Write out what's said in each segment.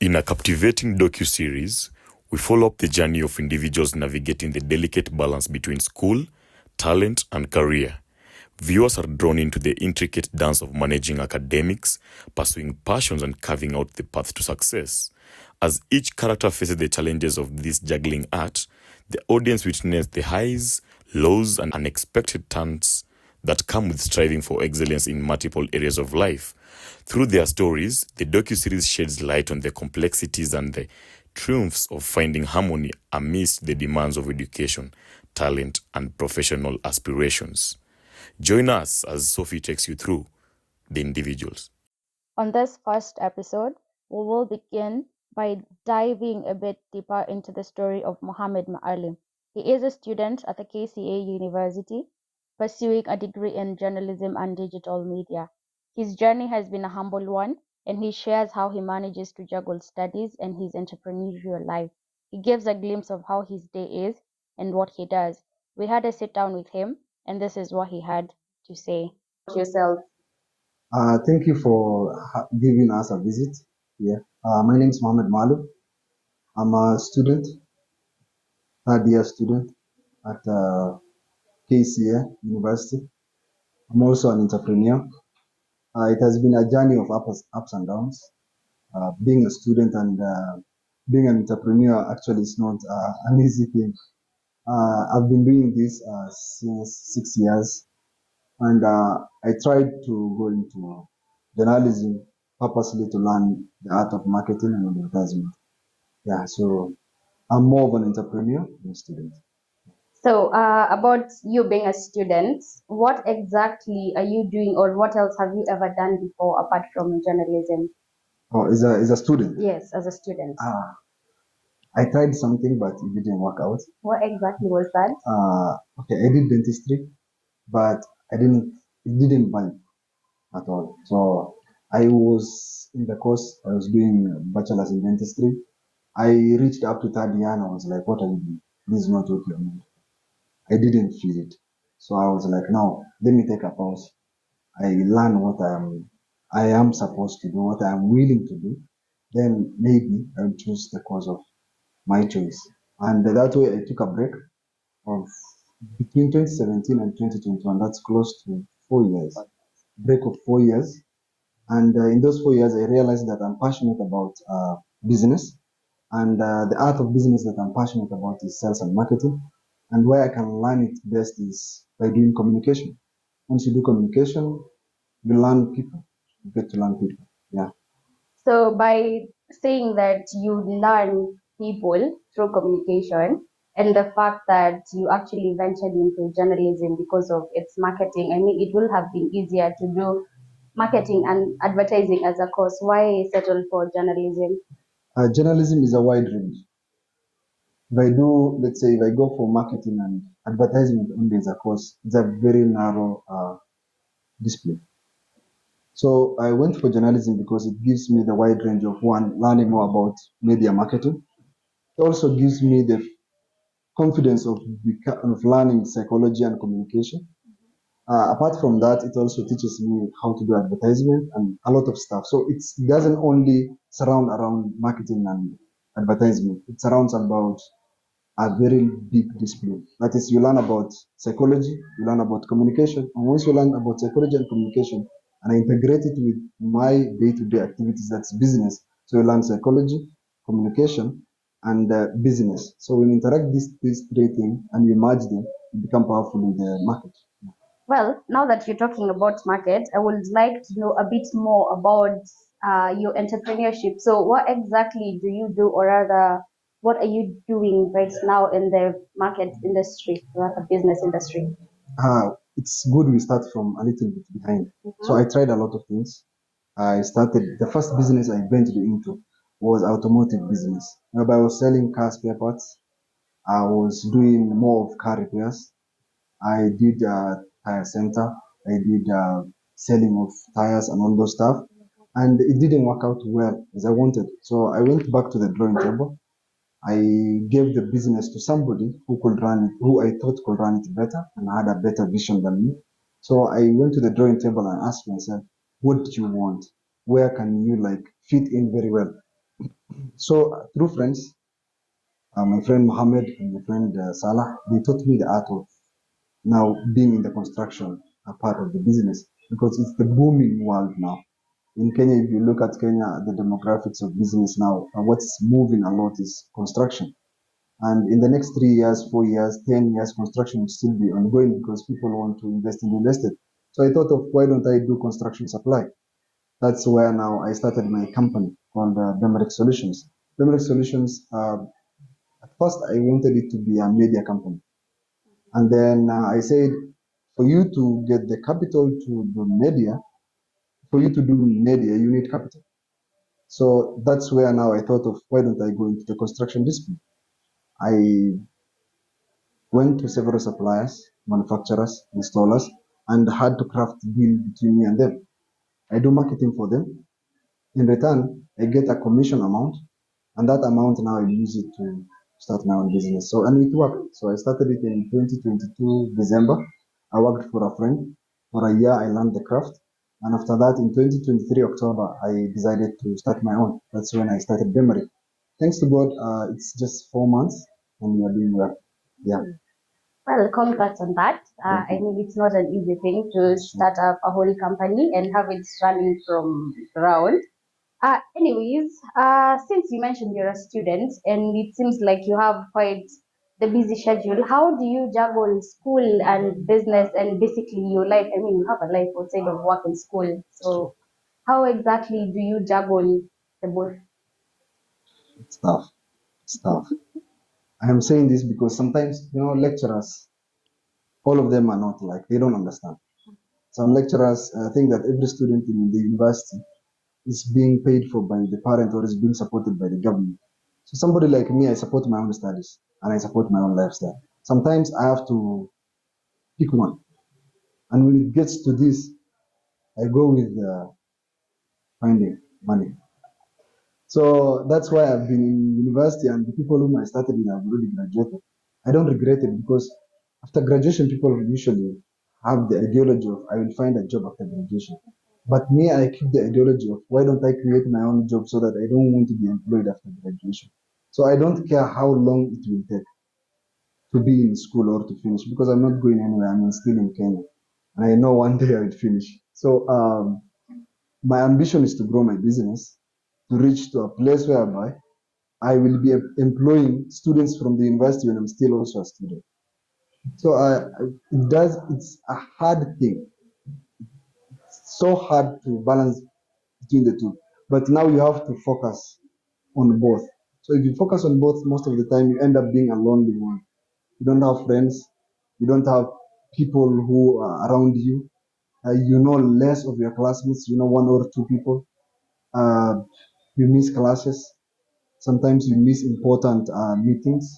In a captivating docu-series, we follow up the journey of individuals navigating the delicate balance between school, talent, and career. Viewers are drawn into the intricate dance of managing academics, pursuing passions, and carving out the path to success. As each character faces the challenges of this juggling act, the audience witnesses the highs, lows, and unexpected turns that come with striving for excellence in multiple areas of life. Through their stories, the docu-series sheds light on the complexities and the triumphs of finding harmony amidst the demands of education, talent, and professional aspirations. Join us as Sophie takes you through the individuals. On this first episode, we will begin by diving a bit deeper into the story of Mohammed Maalim. He is a student at the KCA University, pursuing a degree in journalism and digital media. His journey has been a humble one, and he shares how he manages to juggle studies and his entrepreneurial life. He gives a glimpse of how his day is and what he does. We had a sit down with him, and this is what he had to say. Yourself. Thank you for giving us a visit here. My name is Mohammed Maalim. I'm a student, third year student at KCA University. I'm also an entrepreneur. It has been a journey of ups and downs. Being a student and being an entrepreneur actually is not an easy thing. I've been doing this since 6 years, and I tried to go into journalism purposely to learn the art of marketing and advertisement. Yeah, so I'm more of an entrepreneur than a student. So, about you being a student, what exactly are you doing, or what else have you ever done before apart from journalism? Oh, is a student. Yes, as a student. I tried something, but it didn't work out. What exactly was that? Okay, I did dentistry, but I didn't. It didn't vibe at all. So I was in the course. I was doing bachelor's in dentistry. I reached up to third year, and I was like, "What are you doing? This is not what you're meant." I didn't feel it, so I was like, "No, let me take a pause. I learn what I am supposed to do, what I am willing to do. Then maybe I'll choose the course of my choice." And that way, I took a break of between 2017 and 2021. That's close to 4 years. Break of 4 years. And in those 4 years, I realized that I'm passionate about business. And the art of business that I'm passionate about is sales and marketing. And where I can learn it best is by doing communication. Once you do communication, you learn people. You get to learn people. Yeah. So, by saying that you learn people through communication, and the fact that you actually ventured into journalism because of its marketing, I mean, it will have been easier to do marketing and advertising as a course. Why settle for journalism? Journalism is a wide range. If I do, let's say, if I go for marketing and advertisement only as a course, it's a very narrow discipline. So I went for journalism because it gives me the wide range of one, learning more about media marketing. It also gives me the confidence of learning psychology and communication. Apart from that, it also teaches me how to do advertisement and a lot of stuff. So it doesn't only surround around marketing and advertisement. It surrounds about a very big discipline. That is, you learn about psychology, you learn about communication, and once you learn about psychology and communication, and I integrate it with my day-to-day activities, that's business. So you learn psychology, communication, and business. So when you interact these three things and you merge them, you become powerful in the market. Well, now that you're talking about market, I would like to know a bit more about your entrepreneurship. So, what exactly do you do, or rather, what are you doing right now in the market industry, or the business industry? It's good we start from a little bit behind. So I tried a lot of things. I started the first business I ventured into was automotive business, whereby I was selling car spare parts. I was doing more of car repairs. I did tire center. I did selling of tires and all those stuff. And it didn't work out well as I wanted. So I went back to the drawing table. I gave the business to somebody who could run it, who I thought could run it better and had a better vision than me. So I went to the drawing table and asked myself, what do you want? Where can you like fit in very well? So through friends, my friend Mohammed and my friend Salah, they taught me the art of now being in the construction part of the business because it's the booming world now. In Kenya, if you look at Kenya, the demographics of business now, what's moving a lot is construction. And in the next 3 years, 4 years, 10 years, construction will still be ongoing because people want to invest in real estate. So I thought of why don't I do construction supply? That's where now I started my company called Bemerick Solutions. Bemerick Solutions, at first I wanted it to be a media company. And then I said, for you to get the capital to do media, for you to do media, you need capital. So that's where now I thought of why don't I go into the construction discipline? I went to several suppliers, manufacturers, installers, and had to craft a deal between me and them. I do marketing for them. In return, I get a commission amount, and that amount now I use it to start my own business. So, and it worked. So I started it in 2022 December. I worked for a friend. For a year, I learned the craft. And after that, in 2023 October, I decided to start my own. That's when I started Bemery. Thanks to God, it's just 4 months, and we are doing well. Yeah. Well, congrats on that. I mean, it's not an easy thing to start up a whole company and have it running from ground. Since you mentioned you're a student and it seems like you have quite the busy schedule, how do you juggle school and business and basically your life? I mean, you have a life outside of work and school. So, how exactly do you juggle the both? It's tough. It's tough. I am saying this because sometimes, lecturers, all of them are not like, they don't understand. Some lecturers think that every student in the university is being paid for by the parent or is being supported by the government. So somebody like me, I support my own studies and I support my own lifestyle. Sometimes I have to pick one. And when it gets to this, I go with finding money. So that's why I've been in university and the people whom I started with have already graduated. I don't regret it because after graduation, people usually have the ideology of I will find a job after graduation. But me, I keep the ideology of why don't I create my own job so that I don't want to be employed after graduation. So I don't care how long it will take to be in school or to finish because I'm not going anywhere. I'm still in Kenya. And I know one day I will finish. So my ambition is to grow my business, to reach to a place whereby I will be employing students from the university when I'm still also a student. So it's a hard thing. It's so hard to balance between the two. But now you have to focus on both. So if you focus on both, most of the time you end up being a lonely one. You don't have friends. You don't have people who are around you. You know less of your classmates. You know one or two people. Uh, you miss classes. Sometimes you miss important meetings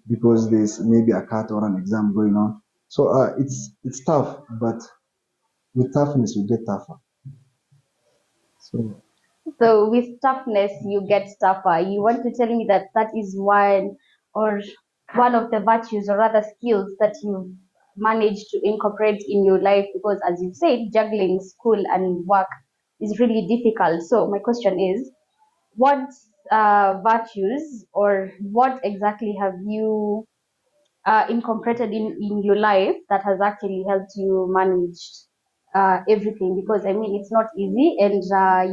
because there's maybe a cut or an exam going on. So it's tough, but with toughness you get tougher. So So, with toughness, you get tougher. You want to tell me that that is or one of the virtues or rather skills that you managed to incorporate in your life because, as you said, juggling school and work is really difficult. So, my question is, what virtues or what exactly have you incorporated in your life that has actually helped you manage everything? Because I mean, it's not easy, and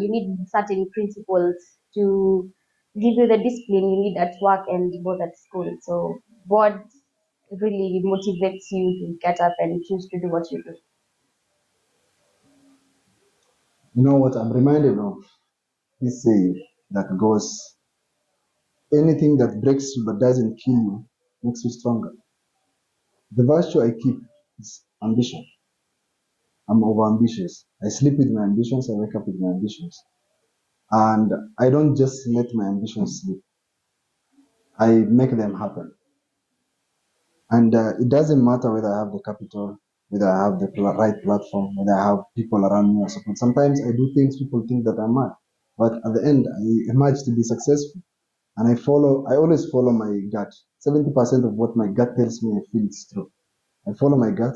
you need certain principles to give you the discipline you need at work and both at school. So, what really motivates you to get up and choose to do what you do? you know what I'm reminded of this saying that goes, anything that breaks you but doesn't kill you makes you stronger. The virtue I keep is ambition. I'm over ambitious. I sleep with my ambitions, I wake up with my ambitions. And I don't just let my ambitions sleep. I make them happen. And it doesn't matter whether I have the capital, whether I have the right platform, whether I have people around me or support. Sometimes I do things people think that I'm mad. But at the end, I emerge to be successful. And I always follow my gut. 70% of what my gut tells me, I feel it's true. I follow my gut,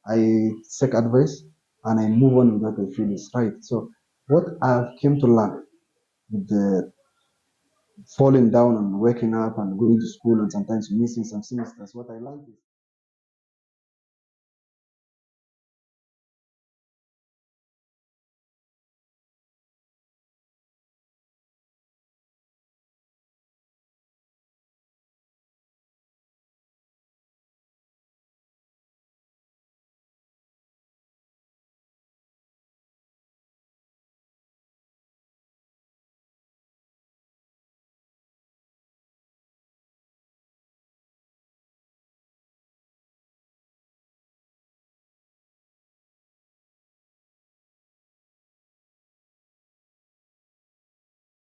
I seek advice, and I move on with what I feel is right. So what I've came to learn with the falling down and waking up and going to school and sometimes missing some semesters. What I learned is